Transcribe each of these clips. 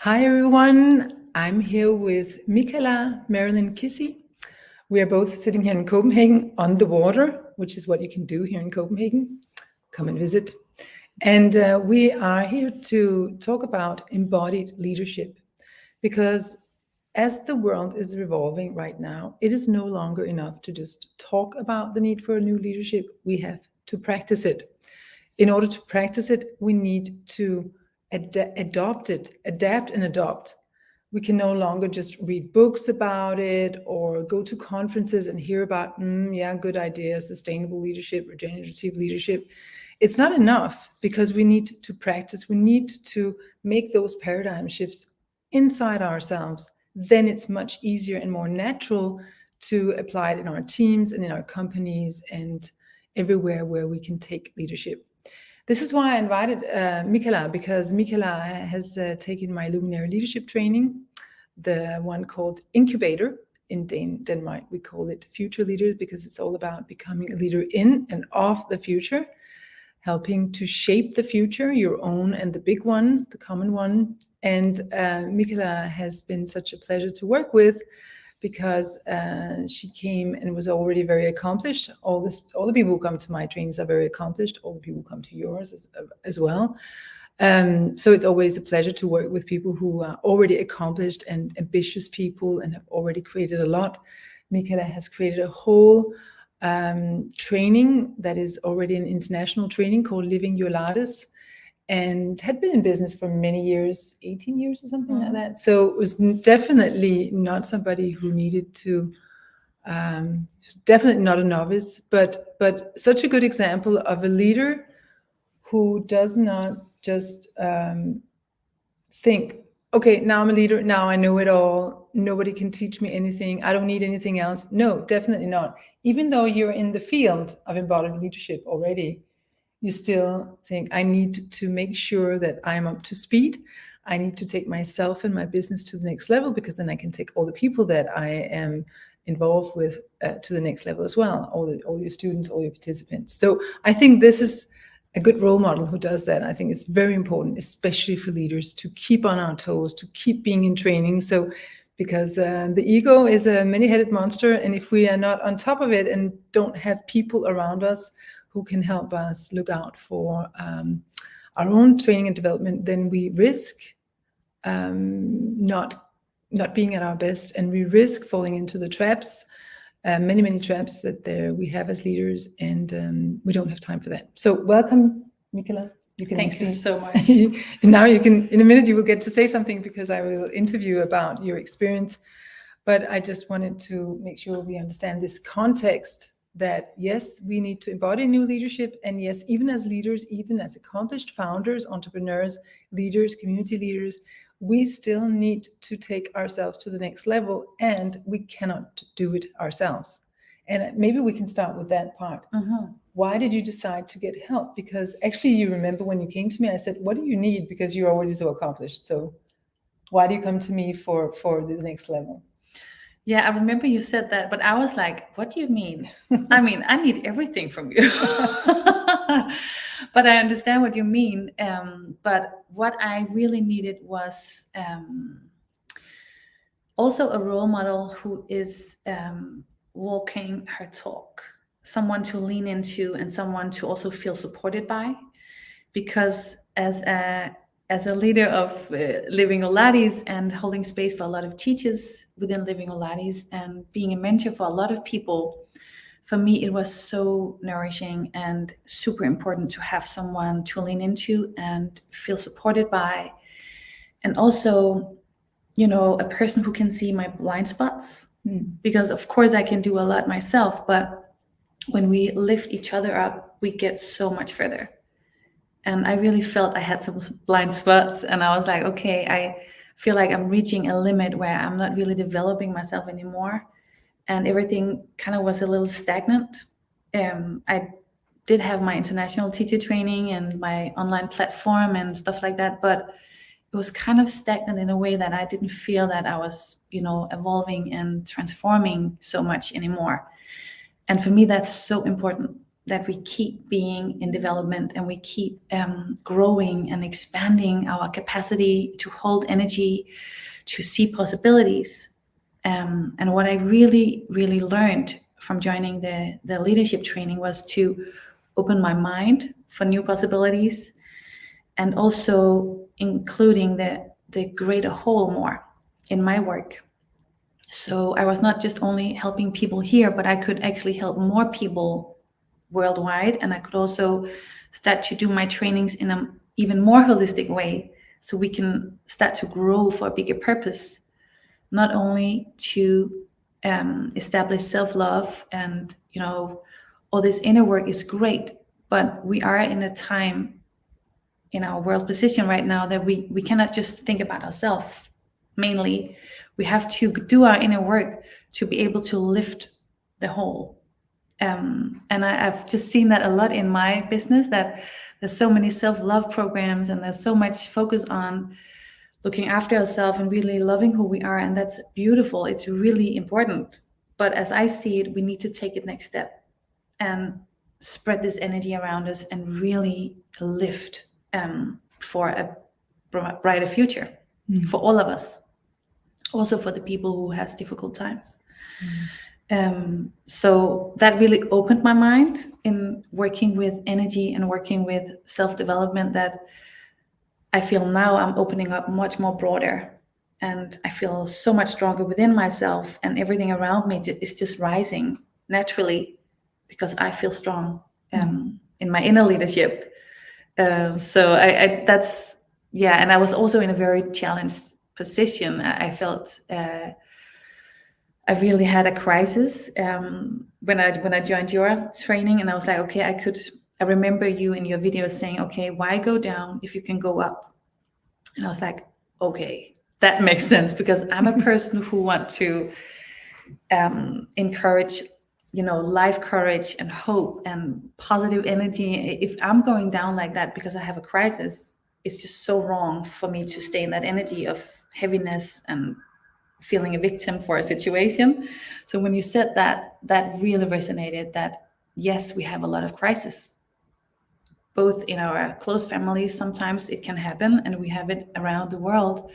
Hi everyone, I'm here with Mikkala Marilyn Kissi. We are both sitting here in Copenhagen on the water, which is what you can do here in Copenhagen. Come and visit. And we are here to talk about embodied leadership, because as the world is revolving right now, it is no longer enough to just talk about the need for a new leadership. We have to practice it. In order to practice it, we need to adapt and adopt. We can no longer just read books about it or go to conferences and hear about, good ideas, sustainable leadership, regenerative leadership. It's not enough, because we need to practice. We need to make those paradigm shifts inside ourselves. Then it's much easier and more natural to apply it in our teams and in our companies and everywhere where we can take leadership. This is why I invited Mikkala, because Mikkala has taken my Illuminary Leadership training, the one called Incubator. In Denmark, we call it Future Leaders, because it's all about becoming a leader in and of the future, helping to shape the future, your own and the big one, the common one. And Mikkala has been such a pleasure to work with, because she came and was already very accomplished. All the people who come to my trainings are very accomplished. All the people who come to yours as well. So it's always a pleasure to work with people who are already accomplished and ambitious people and have already created a lot. Mikkala has created a whole training that is already an international training called Living Yolates, and had been in business for many years, 18 years or something like that. So it was definitely not somebody who needed to, definitely not a novice, but such a good example of a leader who does not just think, okay, now I'm a leader, now I know it all, nobody can teach me anything, I don't need anything else. No, definitely not. Even though you're in the field of embodied leadership already, you still think, I need to make sure that I'm up to speed. I need to take myself and my business to the next level, because then I can take all the people that I am involved with to the next level as well, all your students, all your participants. So I think this is a good role model who does that. I think it's very important, especially for leaders, to keep on our toes, to keep being in training. So because the ego is a many-headed monster, and if we are not on top of it and don't have people around us who can help us look out for our own training and development, then we risk not being at our best, and we risk falling into the traps, many traps that we have as leaders, and we don't have time for that. So welcome, Mikkala. Thank you so much. And now you can, in a minute, you will get to say something, because I will interview about your experience. But I just wanted to make sure we understand this context, that yes, we need to embody new leadership. And yes, even as leaders, even as accomplished founders, entrepreneurs, leaders, community leaders, we still need to take ourselves to the next level, and we cannot do it ourselves. And maybe we can start with that part. Why did you decide to get help? Because actually, you remember when you came to me, I said, what do you need? Because you're already so accomplished. So why do you come to me for the next level? Yeah, I remember you said that, but I was like, what do you mean? I mean, I need everything from you. But I understand what you mean. But what I really needed was also a role model who is walking her talk, someone to lean into, and someone to also feel supported by. Because as a leader of Living Yolates and holding space for a lot of teachers within Living Yolates and being a mentor for a lot of people, for me, it was so nourishing and super important to have someone to lean into and feel supported by. And also, a person who can see my blind spots. Because of course I can do a lot myself, but when we lift each other up, we get so much further. And I really felt I had some blind spots, and I was like, okay, I feel like I'm reaching a limit where I'm not really developing myself anymore. And everything kind of was a little stagnant. I did have my international teacher training and my online platform and stuff like that, but it was kind of stagnant in a way that I didn't feel that I was, evolving and transforming so much anymore. And for me, that's so important, that we keep being in development and we keep growing and expanding our capacity to hold energy, to see possibilities. And what I really, really learned from joining the leadership training was to open my mind for new possibilities, and also including the greater whole more in my work. So I was not just only helping people here, but I could actually help more people worldwide. And I could also start to do my trainings in an even more holistic way, so we can start to grow for a bigger purpose, not only to establish self-love and, all this inner work is great, but we are in a time in our world position right now that we cannot just think about ourselves mainly. We have to do our inner work to be able to lift the whole. And I've just seen that a lot in my business, that there's so many self-love programs and there's so much focus on looking after ourselves and really loving who we are. And that's beautiful. It's really important. But as I see it, we need to take it next step and spread this energy around us and really lift for a brighter future for all of us. Also for the people who has difficult times. So that really opened my mind in working with energy and working with self-development, that I feel now I'm opening up much more broader, and I feel so much stronger within myself, and everything around me is just rising naturally because I feel strong in my inner leadership. So I that's, yeah. And I was also in a very challenged position. I felt I really had a crisis when I joined your training, and I was like, okay, I remember you in your video saying, okay, why go down if you can go up? And I was like, okay, that makes sense, because I'm a person who want to encourage, life courage and hope and positive energy. If I'm going down like that because I have a crisis, it's just so wrong for me to stay in that energy of heaviness and feeling a victim for a situation. So when you said that really resonated, that yes, we have a lot of crises, both in our close families. Sometimes it can happen, and we have it around the world,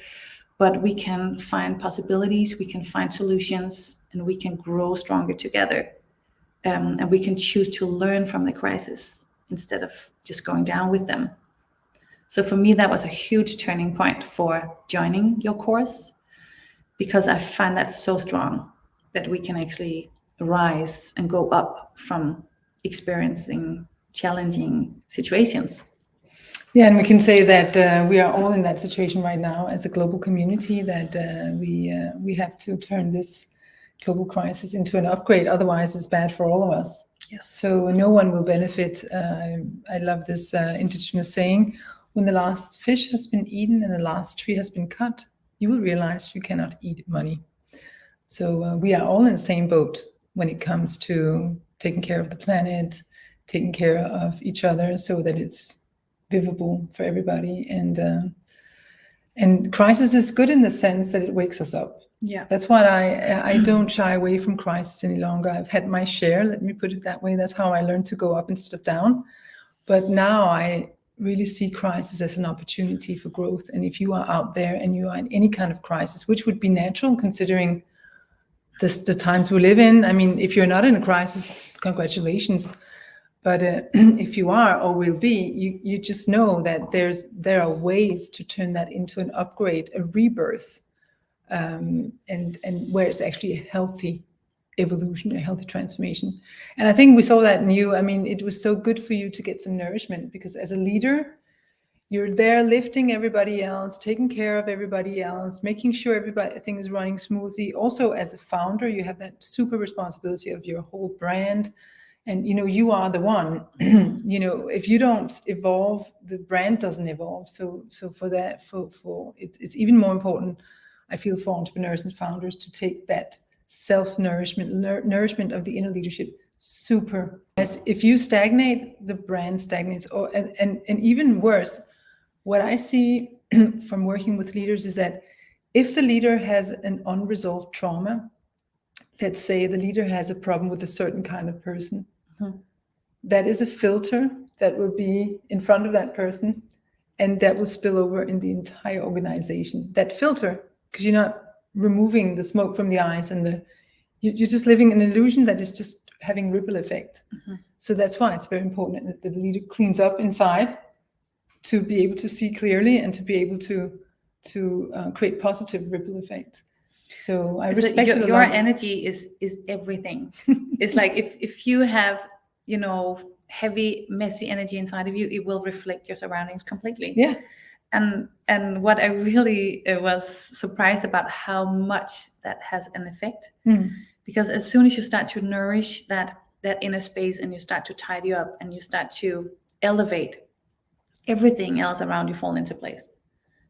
but we can find possibilities, we can find solutions, and we can grow stronger together. And we can choose to learn from the crisis instead of just going down with them. So for me, that was a huge turning point for joining your course, because I find that so strong, that we can actually rise and go up from experiencing challenging situations. Yeah, and we can say that we are all in that situation right now as a global community, that we have to turn this global crisis into an upgrade. Otherwise, it's bad for all of us. Yes. So no one will benefit. I love this indigenous saying: when the last fish has been eaten and the last tree has been cut, you will realize you cannot eat money. So we are all in the same boat when it comes to taking care of the planet, taking care of each other, so that it's livable for everybody. And crisis is good in the sense that it wakes us up. Yeah, that's why I don't shy away from crisis any longer. I've had my share, let me put it that way. That's how I learned to go up instead of down. But now I really see crisis as an opportunity for growth. And if you are out there and you are in any kind of crisis, which would be natural considering the times we live in. I mean, if you're not in a crisis, congratulations. But if you are or will be, you just know that there are ways to turn that into an upgrade, a rebirth, and where it's actually a healthy evolution, a healthy transformation. And I think we saw that in you. I mean, it was so good for you to get some nourishment, because as a leader, you're there lifting everybody else, taking care of everybody else, making sure everything is running smoothly. Also, as a founder, you have that super responsibility of your whole brand. And, you are the one, if you don't evolve, the brand doesn't evolve. So for that, it's even more important, I feel, for entrepreneurs and founders to take that nourishment of the inner leadership super. As if you stagnate, the brand stagnates. And even worse, what I see from working with leaders is that if the leader has an unresolved trauma, let's say the leader has a problem with a certain kind of person, that is a filter that will be in front of that person, and that will spill over in the entire organization. That filter, because you're not removing the smoke from the eyes, and you're just living an illusion that is just having ripple effect. So that's why it's very important that the leader cleans up inside to be able to see clearly and to be able to create positive ripple effect. So I respect it a lot. Your energy is everything. It's like if you have, heavy, messy energy inside of you, it will reflect your surroundings completely. Yeah. And what I really was surprised about, how much that has an effect. Because as soon as you start to nourish that inner space, and you start to tidy up, and you start to elevate, everything else around you fall into place.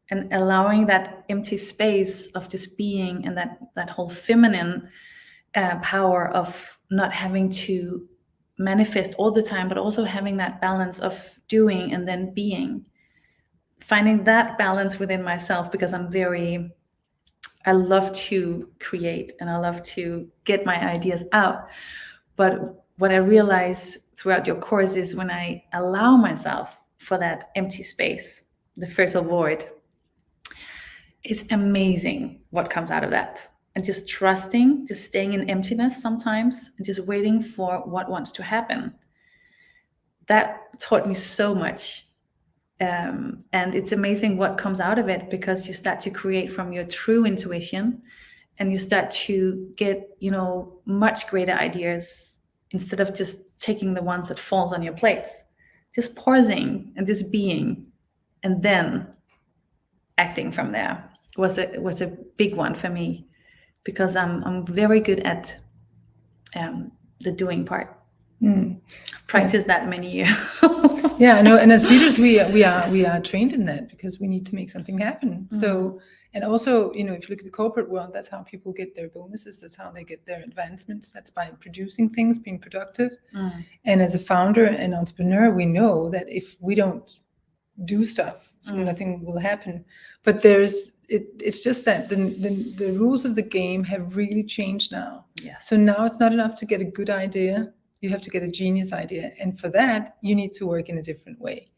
And allowing that empty space of just being, and that whole feminine power of not having to manifest all the time, but also having that balance of doing and then being, finding that balance within myself, because I love to create and I love to get my ideas out. But what I realize throughout your course is, when I allow myself for that empty space, the fertile void, it's amazing what comes out of that. And just trusting, just staying in emptiness sometimes, and just waiting for what wants to happen. That taught me so much. And it's amazing what comes out of it, because you start to create from your true intuition, and you start to get, much greater ideas, instead of just taking the ones that falls on your plates. Just pausing and just being, and then acting from there was a big one for me, because I'm very good at the doing part. Practice that many years. Yeah, I know. And as leaders, we are trained in that, because we need to make something happen. So, and also, if you look at the corporate world, that's how people get their bonuses. That's how they get their advancements. That's by producing things, being productive. And as a founder and entrepreneur, we know that if we don't do stuff, nothing will happen. But it's just that the rules of the game have really changed now. Yes. So now it's not enough to get a good idea. You have to get a genius idea. And for that, you need to work in a different way.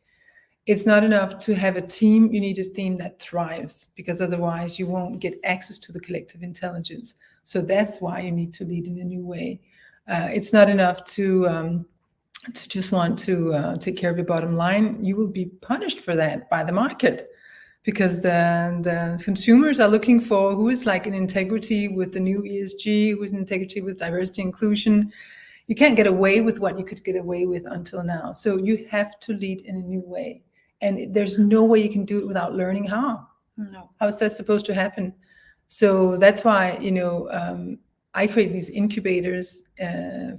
It's not enough to have a team. You need a team that thrives, because otherwise you won't get access to the collective intelligence. So that's why you need to lead in a new way. It's not enough to just want to take care of your bottom line. You will be punished for that by the market, because the consumers are looking for who is like in integrity with the new ESG, who is in integrity with diversity inclusion. You can't get away with what you could get away with until now. So you have to lead in a new way. And there's no way you can do it without learning how. No. How is that supposed to happen? So that's why, I create these incubators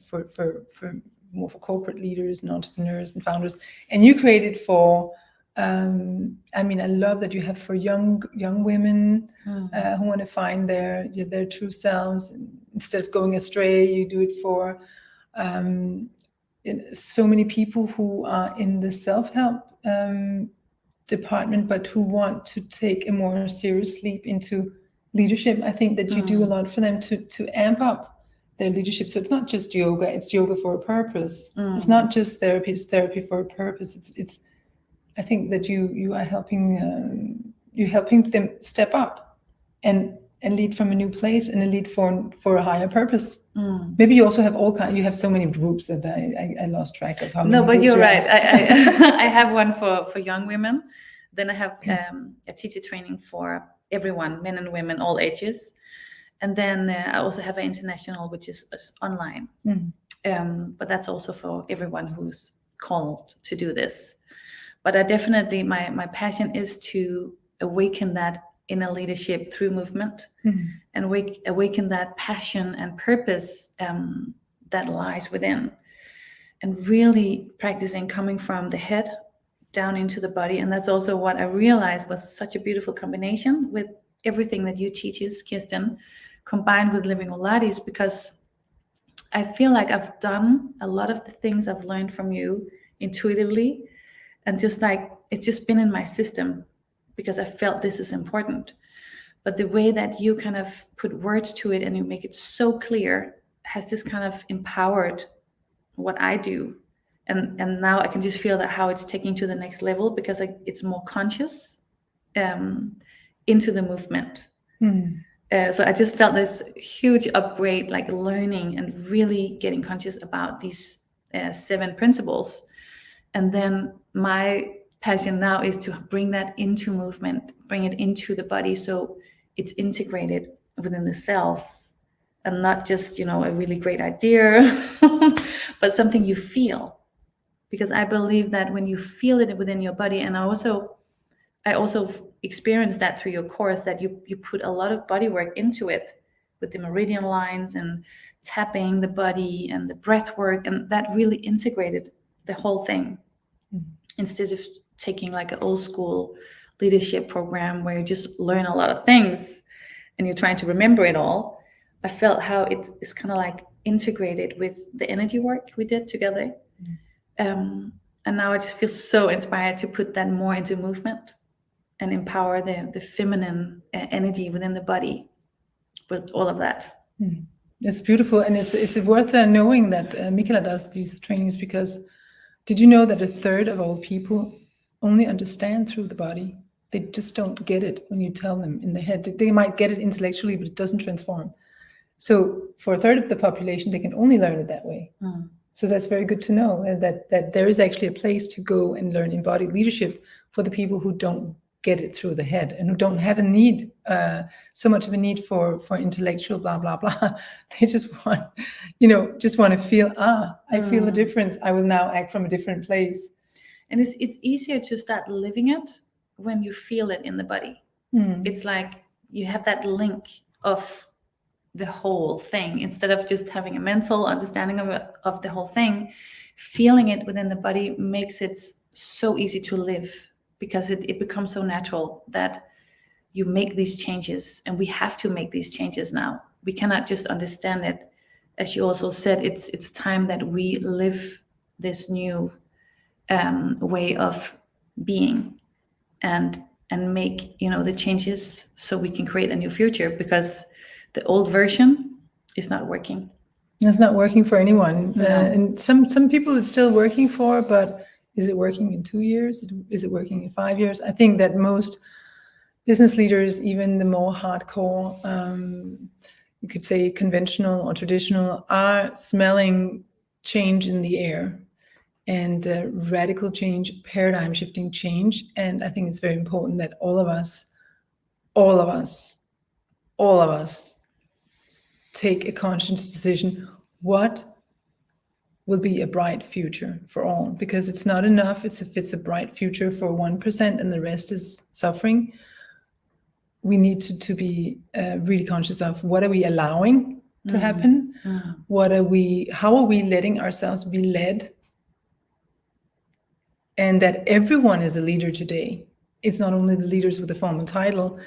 for more for corporate leaders and entrepreneurs and founders. And you create it for, I love that you have for young women who want to find their true selves. And instead of going astray, you do it for so many people who are in the self-help department, but who want to take a more serious leap into leadership. I think that you do a lot for them to amp up their leadership. So it's not just yoga, it's yoga for a purpose. It's not just therapy, it's therapy for a purpose. It's I think that you are helping them step up and lead from a new place, and a lead for a higher purpose. Maybe you also have you have so many groups that I lost track of how many. No, but groups you're you right. have. I have one for young women. Then I have a teacher training for everyone, men and women, all ages. And then I also have an international, which is online. But that's also for everyone who's called to do this. But I definitely, my passion is to awaken that inner leadership through movement, and awaken that passion and purpose that lies within, and really practicing coming from the head down into the body. And that's also what I realized was such a beautiful combination with everything that you teach, Kirsten, combined with Living Yolates, because I feel like I've done a lot of the things I've learned from you intuitively, and just like it's just been in my system, because I felt this is important. But the way that you kind of put words to it and you make it so clear has just kind of empowered what I do. And now I can just feel that how it's taking to the next level, because it's more conscious into the movement. So I just felt this huge upgrade, like learning and really getting conscious about these 7 principles. And then my passion now is to bring that into movement, bring it into the body, so it's integrated within the cells, and not just, a really great idea, but something you feel. Because I believe that when you feel it within your body, and I also experienced that through your course, that you put a lot of body work into it, with the meridian lines and tapping the body and the breath work, and that really integrated the whole thing. Instead of taking like an old school leadership program where you just learn a lot of things and you're trying to remember it all, I felt how it is kind of like integrated with the energy work we did together. And now I just feel so inspired to put that more into movement and empower the feminine energy within the body with all of that. It's beautiful, and it's worth knowing that Mikkala does these trainings, because did you know that 1/3 of all people only understand through the body? They just don't get it when you tell them in their head. They might get it intellectually, but it doesn't transform. So for 1/3 of the population, they can only learn it that way. So that's very good to know, that there is actually a place to go and learn embodied leadership for the people who don't get it through the head, and who don't have a need, so much of a need for intellectual blah blah blah. They just want to feel, I feel a difference, I will now act from a different place. And it's easier to start living it when you feel it in the body. It's like you have that link of the whole thing, instead of just having a mental understanding of the whole thing. Feeling it within the body makes it so easy to live, because it becomes so natural that you make these changes. And we have to make these changes now. We cannot just understand it. As you also said, it's time that we live this new way of being, and make the changes, so we can create a new future, because the old version is not working. It's not working for anyone. And some people it's still working for, but is it working in 2 years? Is it working in 5 years? I think that most business leaders, even the more hardcore, you could say conventional or traditional, are smelling change in the air, and radical change, paradigm shifting change. And I think it's very important that all of us take a conscious decision. What will be a bright future for all? Because it's not enough if it's a bright future for 1% and the rest is suffering. We need to be really conscious of, what are we allowing to happen? How are we letting ourselves be led? And that everyone is a leader today. It's not only the leaders with a formal title.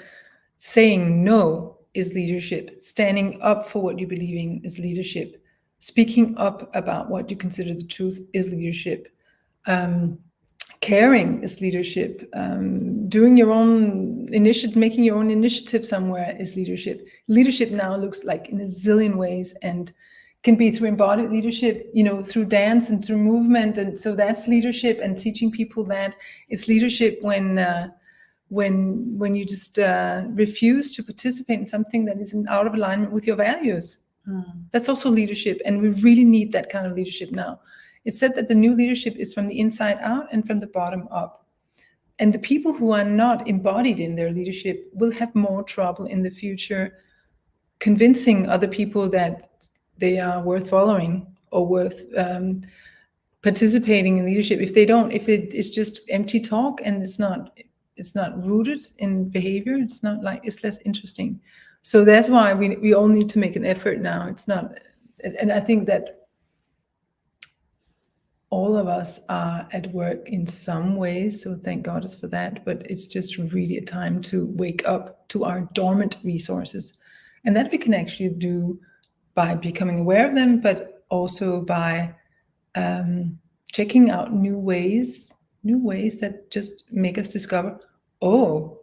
Saying no is leadership. Standing up for what you believe in is leadership. Speaking up about what you consider the truth is leadership. Caring is leadership. Doing your own initiative, making your own initiative somewhere is leadership. Leadership now looks like in a zillion ways, and can be through embodied leadership, through dance and through movement. And so that's leadership, and teaching people that. It's leadership when you just refuse to participate in something that isn't out of alignment with your values. That's also leadership, and we really need that kind of leadership now. It's said that the new leadership is from the inside out and from the bottom up. And the people who are not embodied in their leadership will have more trouble in the future convincing other people that they are worth following or worth participating in leadership. If it is just empty talk and it's not rooted in behavior, it's less interesting. So that's why we all need to make an effort now. It's not, and I think that all of us are at work in some ways, so thank God for that, but it's just really a time to wake up to our dormant resources. And that we can actually do by becoming aware of them, but also by checking out new ways that just make us discover, oh,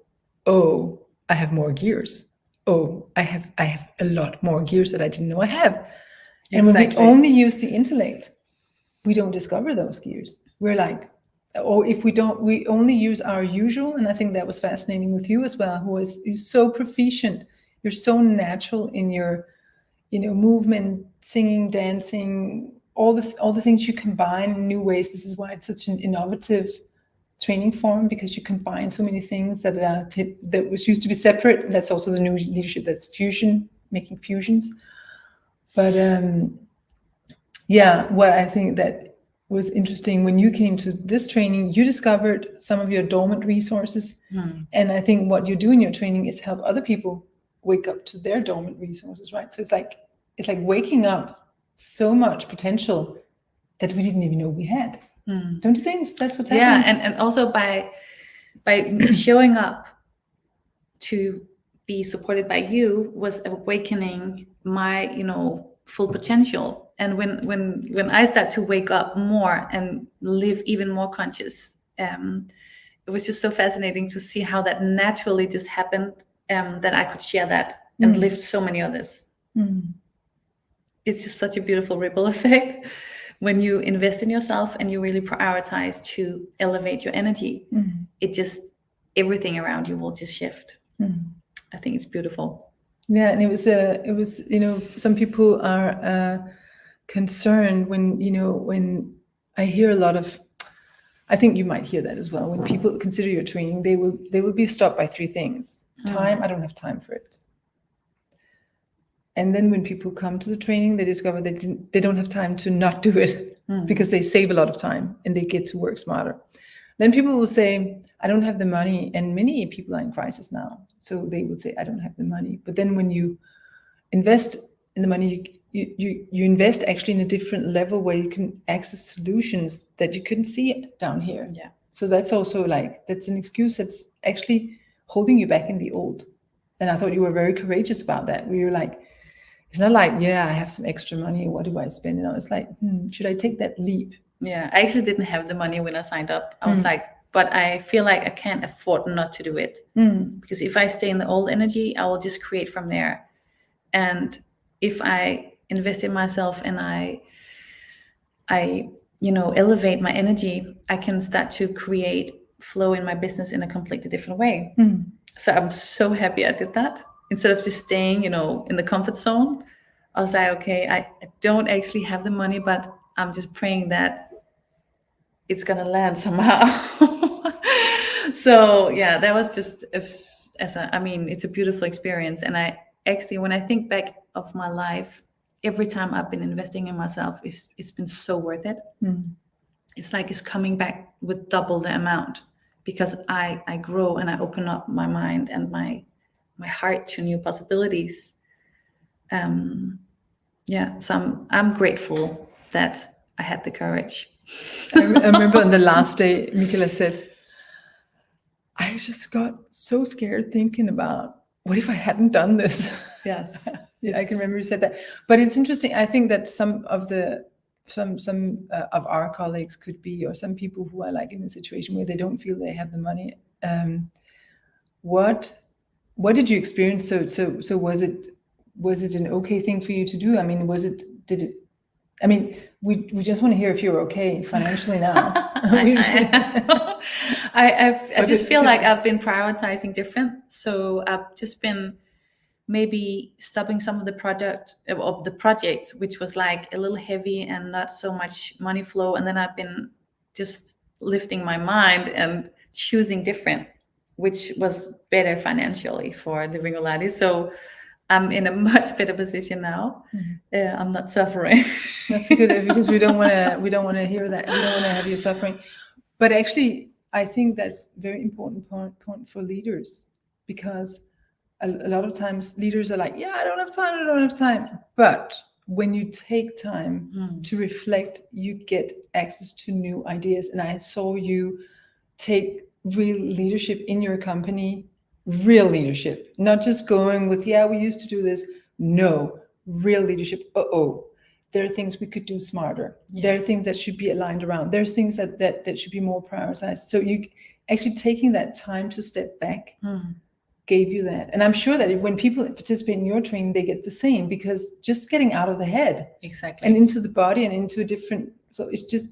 I have more gears. Oh, I have a lot more gears that I didn't know I have. And when we only use the intellect, we don't discover those gears. We're like, or if we don't, we only use our usual. And I think that was fascinating with you as well, who is you're so proficient, you're so natural in your, movement, singing, dancing, all the things you combine in new ways. This is why it's such an innovative training form, because you combine so many things that was used to be separate. And that's also the new leadership, that's fusion, making fusions. But what I think that was interesting, when you came to this training, you discovered some of your dormant resources. And I think what you do in your training is help other people wake up to their dormant resources, right? So it's like waking up so much potential that we didn't even know we had. Don't you think that's what's happening? Yeah, and also by showing up to be supported by you was awakening my, full potential. And when I start to wake up more and live even more conscious, it was just so fascinating to see how that naturally just happened, that I could share that and lift so many others. It's just such a beautiful ripple effect when you invest in yourself and you really prioritize to elevate your energy. It just, everything around you will just shift. I think it's beautiful. Yeah, and it was some people are concerned when I hear a lot of, I think you might hear that as well, when people consider your training, they will be stopped by three things. Time, I don't have time for it. And then when people come to the training, they discover they don't have time to not do it, because they save a lot of time and they get to work smarter. Then people will say, I don't have the money. And many people are in crisis now. So they will say, I don't have the money. But then when you invest in the money, you invest actually in a different level where you can access solutions that you couldn't see down here. Yeah. So that's also that's an excuse that's actually holding you back in the old. And I thought you were very courageous about that, where you're like, it's not like, I have some extra money, what do I spend it on? It's like, should I take that leap? Yeah, I actually didn't have the money when I signed up. I was like, but I feel like I can't afford not to do it. Because if I stay in the old energy, I will just create from there. And if I invest in myself and I elevate my energy, I can start to create flow in my business in a completely different way. So I'm so happy I did that. Instead of just staying, in the comfort zone, I was like, okay, I don't actually have the money, but I'm just praying that it's gonna land somehow. So yeah, that was just it's a beautiful experience. And I actually, when I think back of my life, every time I've been investing in myself, it's been so worth it. It's like it's coming back with double the amount, because I grow and I open up my mind and my heart to new possibilities. So I'm grateful that I had the courage. I remember on the last day, Mikkala said, I just got so scared thinking about, what if I hadn't done this? Yes. I can remember you said that. But it's interesting. I think that some of our colleagues could be, or some people who are like in a situation where they don't feel they have the money. What did you experience? So was it an okay thing for you to do? I mean, we just want to hear if you're okay financially now. I just feel like I've been prioritizing different. So I've just been maybe stopping some of the projects, which was like a little heavy and not so much money flow. And then I've been just lifting my mind and choosing different, which was better financially for Living Yolates. So I'm in a much better position now. I'm not suffering. That's good, because we don't want to hear that. We don't want to have you suffering. But actually, I think that's a very important point for leaders, because a lot of times leaders are like, I don't have time. But when you take time to reflect, you get access to new ideas. And I saw you take real leadership in your company, real leadership, not just going with, we used to do this. No, real leadership. There are things we could do smarter. Yes. There are things that should be aligned around. There's things that should be more prioritized. So you actually taking that time to step back gave you that. And I'm sure that when people participate in your training, they get the same, because just getting out of the head exactly and into the body and into a different So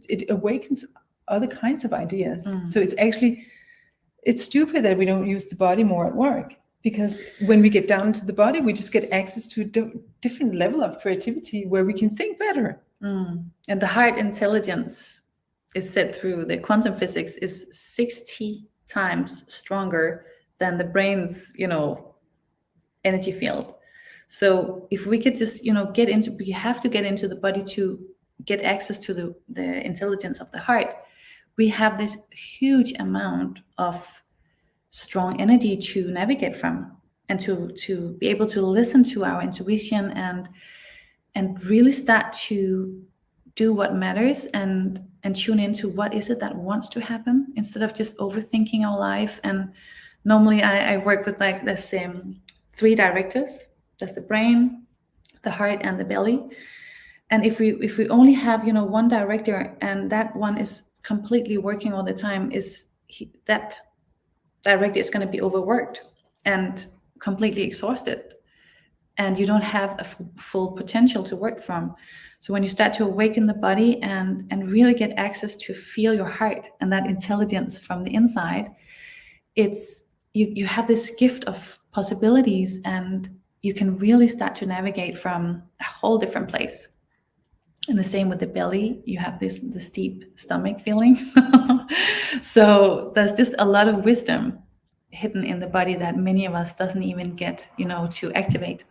it awakens other kinds of ideas. So it's stupid that we don't use the body more at work, because when we get down to the body, we just get access to a different level of creativity where we can think better. And the heart intelligence is said through the quantum physics is 60 times stronger than the brain's, energy field. So if we could just, we have to get into the body to get access to the intelligence of the heart. We have this huge amount of strong energy to navigate from, and to be able to listen to our intuition and really start to do what matters and tune into what is it that wants to happen, instead of just overthinking our life. And normally I work with like the same 3 directors. That's the brain, the heart, and the belly. And if we only have one director, and that one is completely working all the time, that director is going to be overworked and completely exhausted, and you don't have a full potential to work from. So when you start to awaken the body and really get access to feel your heart and that intelligence from the inside, it's you have this gift of possibilities, and you can really start to navigate from a whole different place. And the same with the belly, you have this deep stomach feeling. So there's just a lot of wisdom hidden in the body that many of us doesn't even get, to activate.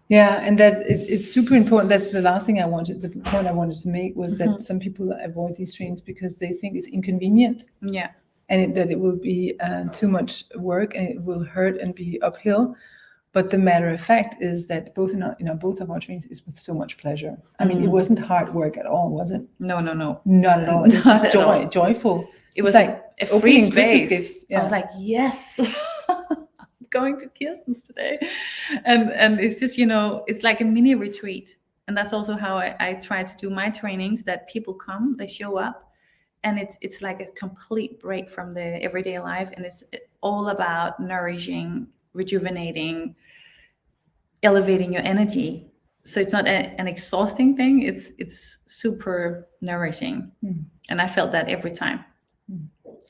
Yeah, and that it's super important. That's the last thing the point I wanted to make was that some people avoid these trainings because they think it's inconvenient. Yeah. And that it will be too much work, and it will hurt and be uphill. But the matter of fact is that both of our trainings is with so much pleasure. I mean, it wasn't hard work at all, was it? No. Not at all. It was just joyful. It was like a free opening Christmas space. gifts. Yeah. I was like, yes, I'm going to Kirsten's today. And it's just, it's like a mini retreat. And that's also how I try to do my trainings, that people come, they show up, and it's like a complete break from the everyday life. And it's all about nourishing, rejuvenating, elevating your energy. So it's not an exhausting thing. It's super nourishing. And I felt that every time.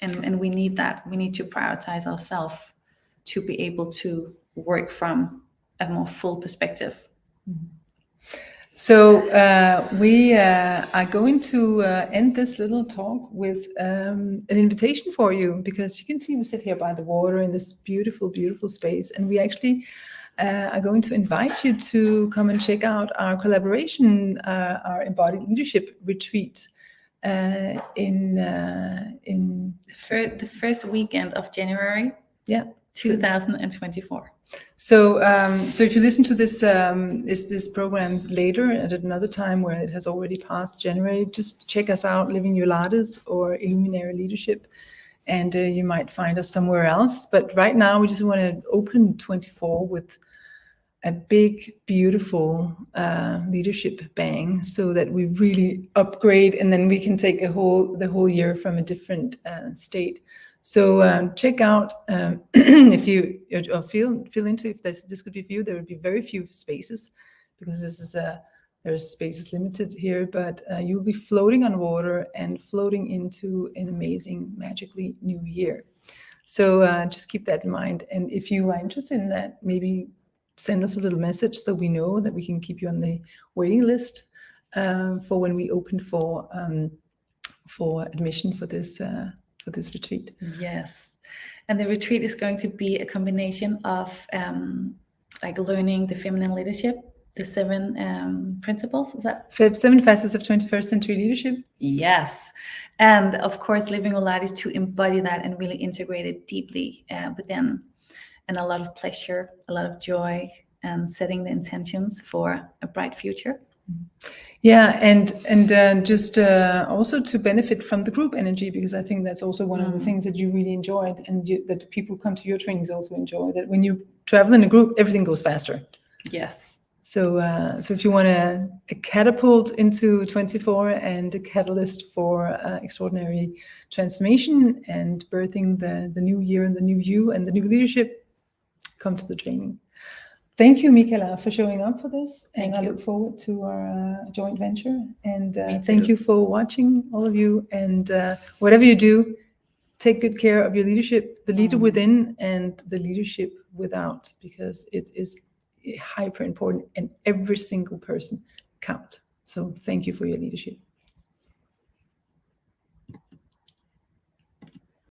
And we need that. We need to prioritize ourselves to be able to work from a more full perspective. So we are going to end this little talk with an invitation for you, because you can see we sit here by the water in this beautiful, beautiful space, and we actually are going to invite you to come and check out our collaboration, our Embodied Leadership retreat in the first weekend of January. Yeah. 2024. So if you listen to this program later at another time where it has already passed January, just check us out, Living Yolates or Illuminary Leadership, and you might find us somewhere else. But right now, we just want to open 24 with a big, beautiful leadership bang, so that we really upgrade, and then we can take the whole year from a different state. So check out if you feel into if this could be for you. There would be very few spaces, because there's spaces limited here, but you'll be floating on water and floating into an amazing, magically new year. So just keep that in mind. And if you are interested in that, maybe send us a little message so we know that we can keep you on the waiting list for when we open for admission for this retreat. Yes. And the retreat is going to be a combination of like learning the feminine leadership, the 7 principles. Is that 7 facets of 21st century leadership? Yes. And of course, Living Yolates to embody that and really integrate it deeply within, and a lot of pleasure, a lot of joy, and setting the intentions for a bright future. Yeah, and just also to benefit from the group energy, because I think that's also one of the things that you really enjoyed, and that people come to your trainings also enjoy, that when you travel in a group, everything goes faster. Yes. So if you want a catapult into 24 and a catalyst for extraordinary transformation and birthing the new year and the new you and the new leadership, come to the training. thank you, Mikkala, for showing up for this. Thank I you. look forward to our joint venture. And Me thank too. you for watching, all of you. And whatever you do, take good care of your leadership, the leader within and the leadership without, because it is hyper important and every single person count. So thank you for your leadership.